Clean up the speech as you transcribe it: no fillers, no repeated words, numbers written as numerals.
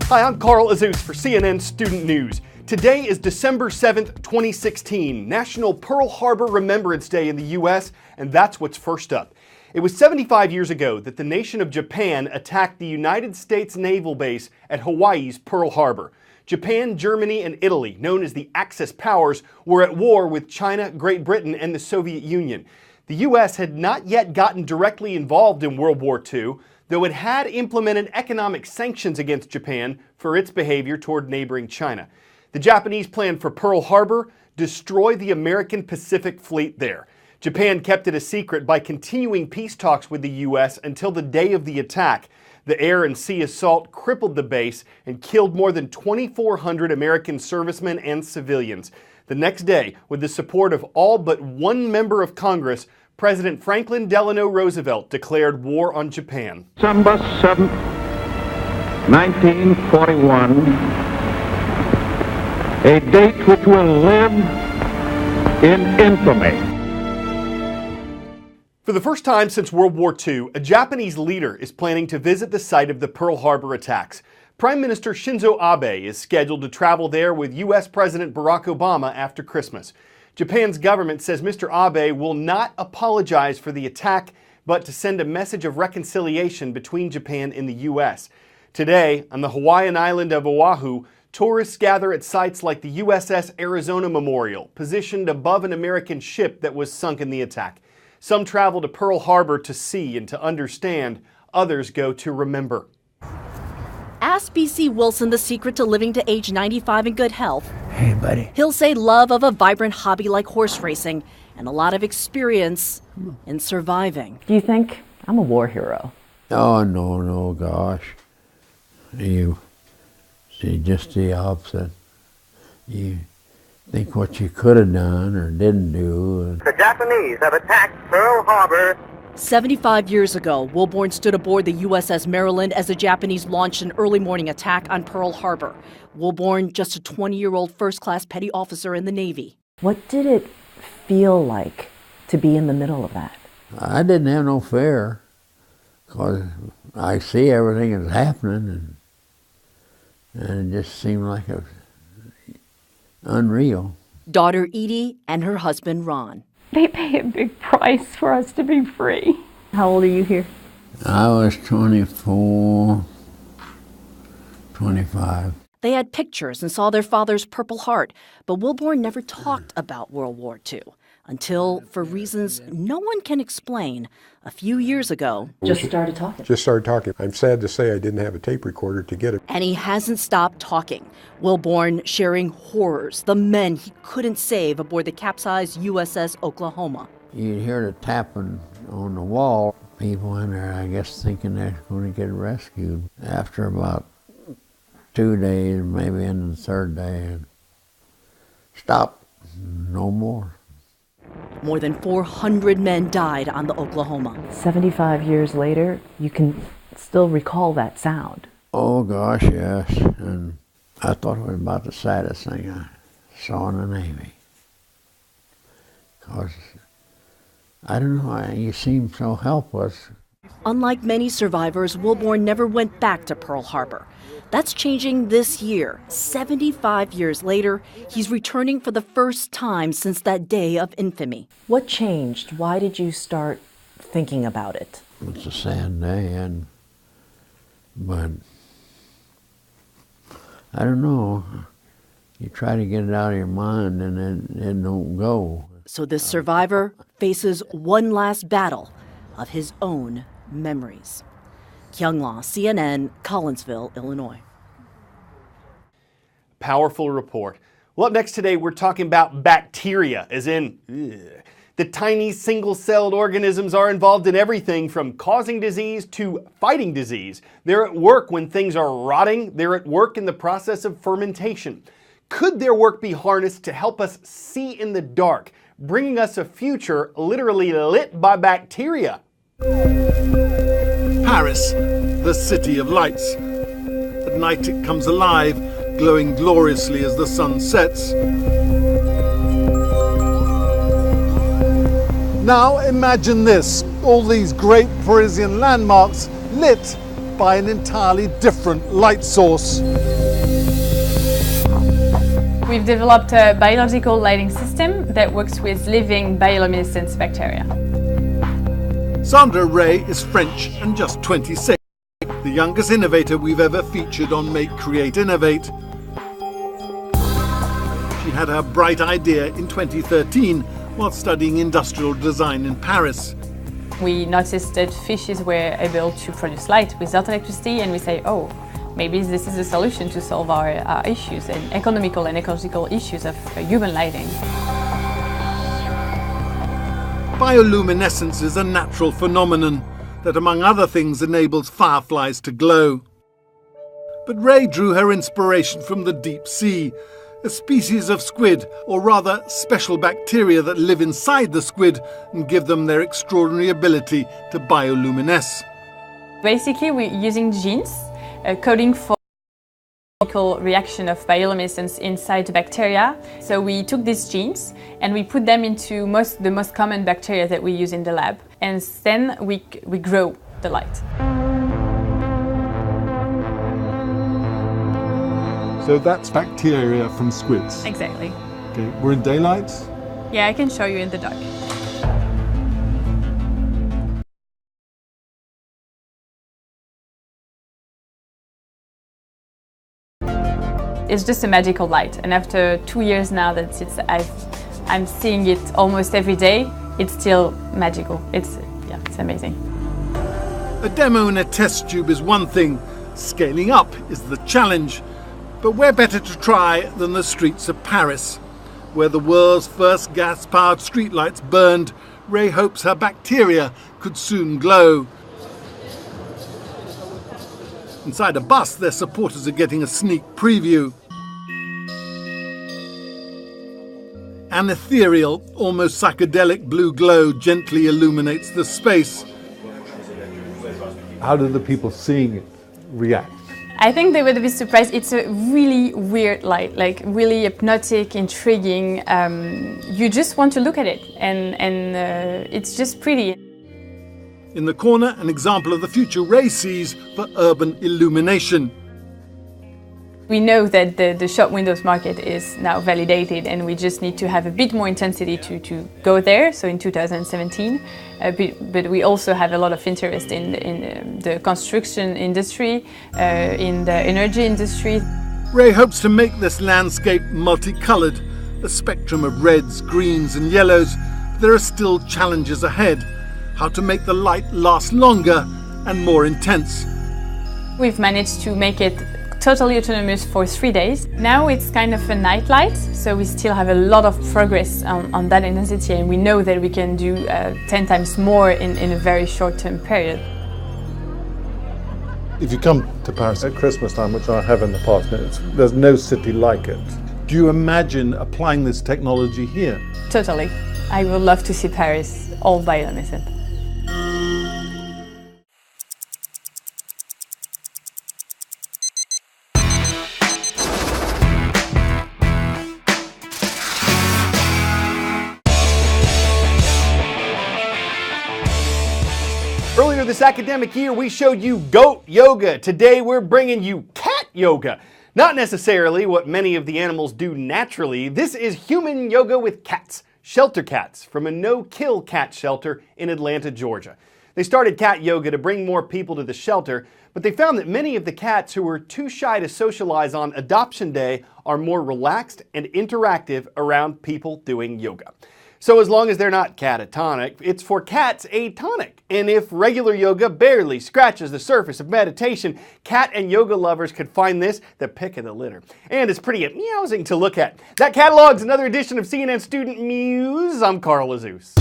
Hi, I'm Carl Azus for CNN Student News. Today is December 7th, 2016, National Pearl Harbor Remembrance Day in the U.S., and that's what's first up. It was 75 years ago that the nation of Japan attacked the United States naval base at Hawaii's Pearl Harbor. Japan, Germany, and Italy, known as the Axis powers, were at war with China, Great Britain, and the Soviet Union. The U.S. had not yet gotten directly involved in World War II, though it had implemented economic sanctions against Japan for its behavior toward neighboring China. The Japanese plan for Pearl Harbor: destroy the American Pacific Fleet there. Japan kept it a secret by continuing peace talks with the U.S. until the day of the attack. The air and sea assault crippled the base and killed more than 2,400 American servicemen and civilians. The next day, with the support of all but one member of Congress, President Franklin Delano Roosevelt declared war on Japan. December 7th, 1941, a date which will live in infamy. For the first time since World War II, a Japanese leader is planning to visit the site of the Pearl Harbor attacks. Prime Minister Shinzo Abe is scheduled to travel there with U.S. President Barack Obama after Christmas. Japan's government says Mr. Abe will not apologize for the attack, but to send a message of reconciliation between Japan and the U.S. Today, on the Hawaiian island of Oahu, tourists gather at sites like the USS Arizona Memorial, positioned above an American ship that was sunk in the attack. Some travel to Pearl Harbor to see and to understand. Others go to remember. Ask B.C. Wilson the secret to living to age 95 in good health. Hey, buddy. He'll say love of a vibrant hobby like horse racing and a lot of experience in surviving. Do you think I'm a war hero? Oh, no, gosh. You see just the opposite. You think what you could have done or didn't do. The Japanese have attacked Pearl Harbor. 75 years ago, Wilborn stood aboard the USS Maryland as the Japanese launched an early morning attack on Pearl Harbor. Wilborn, just a 20-year-old first-class petty officer in the Navy. What did it feel like to be in the middle of that? I didn't have no fear, because I see everything that's happening, and it just seemed like it was unreal. Daughter Edie and her husband Ron. They pay a big price for us to be free. How old are you here? I was 24, 25. They had pictures and saw their father's Purple Heart, but Wilborn never talked about World War II until, for reasons no one can explain, a few years ago, Just started talking. I'm sad to say I didn't have a tape recorder to get it. And he hasn't stopped talking. Wilborn sharing horrors, the men he couldn't save aboard the capsized USS Oklahoma. You'd hear the tapping on the wall. People in there, I guess, thinking they're going to get rescued. After about 2 days, maybe in the third day, stop, no more. More than 400 men died on the Oklahoma. 75 years later, you can still recall that sound. Oh gosh, yes, and I thought it was about the saddest thing I saw in the Navy. Because, I don't know, you seem so helpless. Unlike many survivors, Wilborn never went back to Pearl Harbor. That's changing this year. 75 years later, he's returning for the first time since that day of infamy. What changed? Why did you start thinking about it? It's a sad day, but I don't know. You try to get it out of your mind and it don't go. So this survivor faces one last battle of his own memories. Kyung La, CNN, Collinsville, Illinois. Powerful report. Well, up next today, we're talking about bacteria, as in, the tiny single-celled organisms are involved in everything from causing disease to fighting disease. They're at work when things are rotting. They're at work in the process of fermentation. Could their work be harnessed to help us see in the dark, bringing us a future literally lit by bacteria? Paris, the city of lights. At night it comes alive, glowing gloriously as the sun sets. Now imagine this, all these great Parisian landmarks lit by an entirely different light source. we've developed a biological lighting system that works with living bioluminescence bacteria. Sandra Ray is French and just 26, the youngest innovator we've ever featured on Make, Create, Innovate. She had her bright idea in 2013 while studying industrial design in Paris. We noticed that fishes were able to produce light without electricity, and we say, oh, maybe this is a solution to solve our issues and economical and ecological issues of human lighting. Bioluminescence is a natural phenomenon that, among other things, enables fireflies to glow. But Ray drew her inspiration from the deep sea, a species of squid, or rather special bacteria that live inside the squid and give them their extraordinary ability to bioluminesce. Basically, we're using genes coding for the chemical reaction of bioluminescence inside the bacteria. So we took these genes and we put them into the most common bacteria that we use in the lab, and then we grow the light. So that's bacteria from squids? Exactly. Okay, we're in daylight? Yeah, I can show you in the dark. It's just a magical light, and after 2 years now that I'm seeing it almost every day, it's still magical. It's amazing. A demo in a test tube is one thing, scaling up is the challenge. But where better to try than the streets of Paris, where the world's first gas-powered streetlights burned. Ray hopes her bacteria could soon glow. Inside a bus, their supporters are getting a sneak preview. An ethereal, almost psychedelic blue glow gently illuminates the space. How do the people seeing it react? I think they would be surprised. It's a really weird light, like really hypnotic, intriguing. You just want to look at it, and it's just pretty. In the corner, an example of the future Ray sees for urban illumination. We know that the shop windows market is now validated, and we just need to have a bit more intensity to go there, so in 2017. But we also have a lot of interest in the construction industry, in the energy industry. Ray hopes to make this landscape multicolored, a spectrum of reds, greens and yellows. There are still challenges ahead. How to make the light last longer and more intense. We've managed to make it totally autonomous for 3 days. Now it's kind of a night light, so we still have a lot of progress on that intensity, and we know that we can do 10 times more in a very short-term period. If you come to Paris at Christmas time, which I have in the past, there's no city like it. Do you imagine applying this technology here? Totally. I would love to see Paris all bioluminescent. Earlier this academic year, we showed you goat yoga. Today, we're bringing you cat yoga. Not necessarily what many of the animals do naturally. This is human yoga with cats, shelter cats, from a no-kill cat shelter in Atlanta, Georgia. They started cat yoga to bring more people to the shelter, but they found that many of the cats who were too shy to socialize on adoption day are more relaxed and interactive around people doing yoga. So as long as they're not catatonic, it's for cats a tonic. And if regular yoga barely scratches the surface of meditation, cat and yoga lovers could find this the pick of the litter. And it's pretty amusing to look at. That catalogs another edition of CNN Student Muse. I'm Carl Azus.